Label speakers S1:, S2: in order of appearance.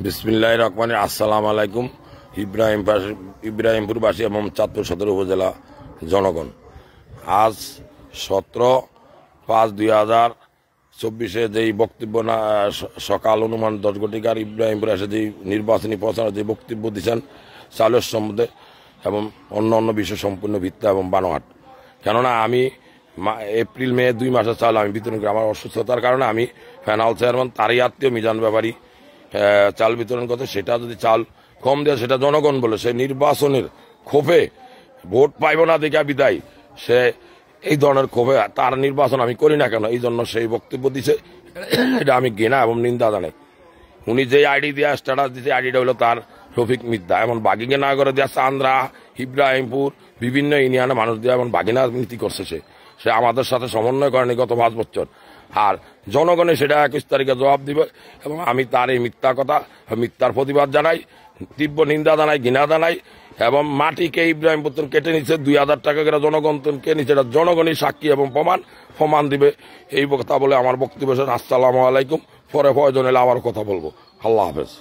S1: বিসমিল্লাহির রহমানির আসসালামু আলাইকুম। ইব্রাহিমপুরবাসী এবং চাঁদপুর সদর উপজেলা জনগণ, আজ 17/5/2024 যেই বক্তব্য সকাল অনুমান 10 ঘটিকার ইব্রাহিমপুরে এসে যেই নির্বাচনী প্রচার যে বক্তব্য দিচ্ছেন চালের সম্বন্ধে এবং অন্য বিষয় সম্পূর্ণ ভিত্তি এবং বানোয়াট। কেননা আমি এপ্রিল মে 2 মাসের চাল আমি বিতরণ করি। আমার অসুস্থতার কারণে আমি ফ্যানাল চেয়ারম্যান তারই আত্মীয় মিজান ব্যাপারী চাল বিতরণ করতে, সেটা যদি চাল কম দেয় সেটা জনগণ বলে সে নির্বাচনের ক্ষোভে ভোট পাইব না দেখা বিদায় সে এই ধরনের ক্ষোভে তার নির্বাচন আমি করি না কেন, এই জন্য সেই বক্তব্য দিছে। এটা আমি ঘৃণা এবং নিন্দা জানাই। উনি যে আইডি দিয়ে স্ট্যাটাস দিচ্ছে আইডিটা হলো তার রফিক মিদ্দা, এমন বাগিকে না করে দেওয়া চান্দ্রা ইব্রাহিমপুর বিভিন্ন ইউনিয়নে মানুষ দিয়ে এমন বাগিনা নীতি করছে। সে আমাদের সাথে সমন্বয় করেনি গত 5 বছর। আর জনগণে সেটা 21 তারিখে জবাব দিবে এবং আমি তার এই মিথ্যা কথা মিথ্যার প্রতিবাদ জানাই, তীব্র নিন্দা জানাই, ঘৃণা জানাই। এবং মাটিকে ইব্রাহিমপুর কেটে নিচ্ছে 2000 টাকা করে জনগণ কে নিচ্ছে, এটা জনগণই সাক্ষী এবং প্রমাণ দিবে। এই কথা বলে আমার বক্তব্য শেষ। আসসালামু আলাইকুম। পরে প্রয়োজন হলে আবার কথা বলবো। আল্লাহ হাফেজ।